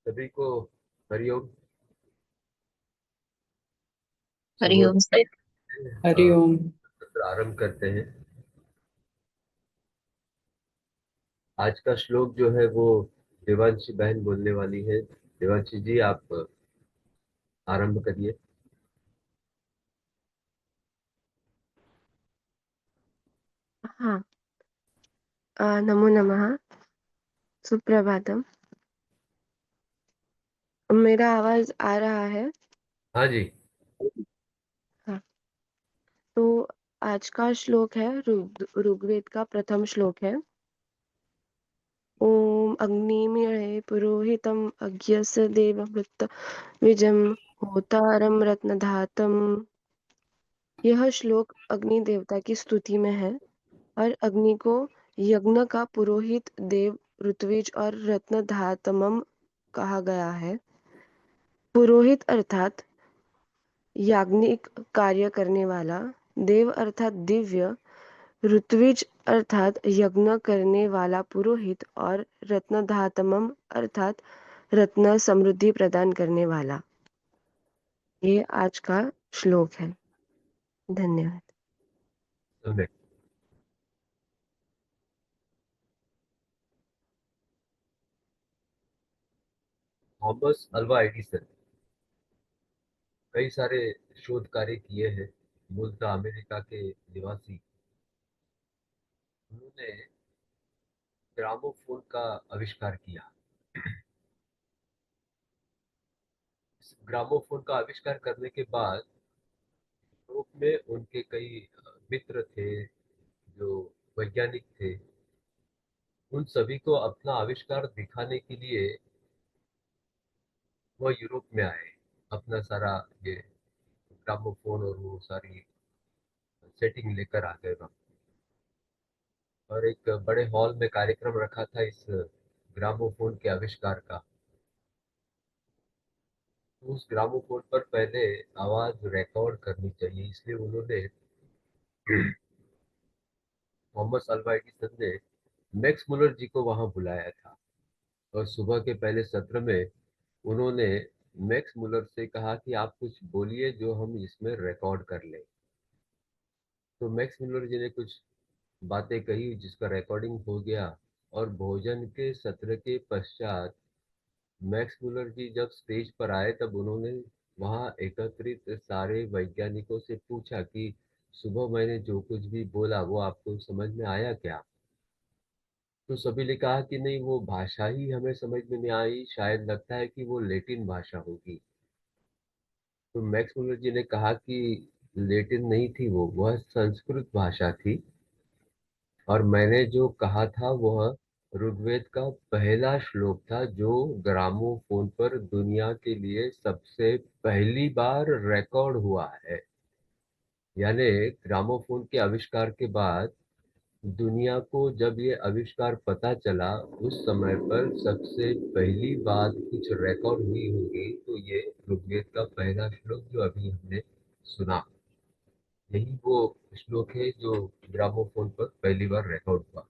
सभी को हरिओम। सुबह हरिओम सर। अ, हरिओम। सत्र आरंभ करते हैं। आज का श्लोक जो है वो देवांशी बहन बोलने वाली है। देवांशी जी, आप आरंभ करिए। हाँ। नमो नमः। सुप्रभातम। मेरा आवाज आ रहा है? हाँ जी। हाँ। तो आज का श्लोक है ऋग्वेद का प्रथम श्लोक है। ओम अग्निमीळे पुरोहितम अज्ञस्य देववृत्त विजम होतारम रत्नधातम। यह श्लोक अग्नि देवता की स्तुति में है और अग्नि को यज्ञ का पुरोहित देव ऋत्विज और रत्नधातमम कहा गया है। पुरोहित अर्थात याज्ञिक कार्य करने वाला, देव अर्थात दिव्य, ऋत्विज अर्थात यज्ञ करने वाला पुरोहित और रत्नधातमम अर्थात रत्न समृद्धि प्रदान करने वाला। ये आज का श्लोक है। धन्यवाद। सम्यक। थॉमस अल्वा एडिसन कई सारे शोध कार्य किए हैं। मूलतः अमेरिका के निवासी। उन्होंने ग्रामोफोन का आविष्कार किया। इस ग्रामोफोन का आविष्कार करने के बाद यूरोप में उनके कई मित्र थे जो वैज्ञानिक थे। उन सभी को अपना आविष्कार दिखाने के लिए वह यूरोप में आए। अपना सारा ये ग्रामोफोन और वो सारी सेटिंग लेकर आ गए वहाँ। और एक बड़े हॉल में कार्यक्रम रखा था इस ग्रामोफोन के आविष्कार का। तो उस ग्रामोफोन पर पहले आवाज रिकॉर्ड करनी चाहिए, इसलिए उन्होंने थॉमस अल्वा एडिसन ने मैक्स मुलर जी को वहां बुलाया था। और सुबह के पहले सत्र में उन्होंने मैक्स मुलर से कहा कि आप कुछ बोलिए जो हम इसमें रिकॉर्ड कर लें। तो मैक्स मुलर जी ने कुछ बातें कही जिसका रिकॉर्डिंग हो गया। और भोजन के सत्र के पश्चात मैक्स मुलर जी जब स्टेज पर आए तब उन्होंने वहां एकत्रित सारे वैज्ञानिकों से पूछा कि सुबह मैंने जो कुछ भी बोला वो आपको समझ में आया क्या। तो सभी ने कहा कि नहीं, वो भाषा ही हमें समझ में नहीं आई, शायद लगता है कि वो लेटिन भाषा होगी। तो मैक्स मुलर जी ने कहा कि लेटिन नहीं थी, वो वह संस्कृत भाषा थी। और मैंने जो कहा था वह ऋग्वेद का पहला श्लोक था जो ग्रामोफोन पर दुनिया के लिए सबसे पहली बार रिकॉर्ड हुआ है। यानी ग्रामोफोन के आविष्कार के बाद दुनिया को जब ये आविष्कार पता चला, उस समय पर सबसे पहली बात कुछ रिकॉर्ड हुई होगी तो ये ऋग्वेद का पहला श्लोक जो अभी हमने सुना, यही वो श्लोक है जो ग्रामोफोन पर पहली बार रिकॉर्ड हुआ।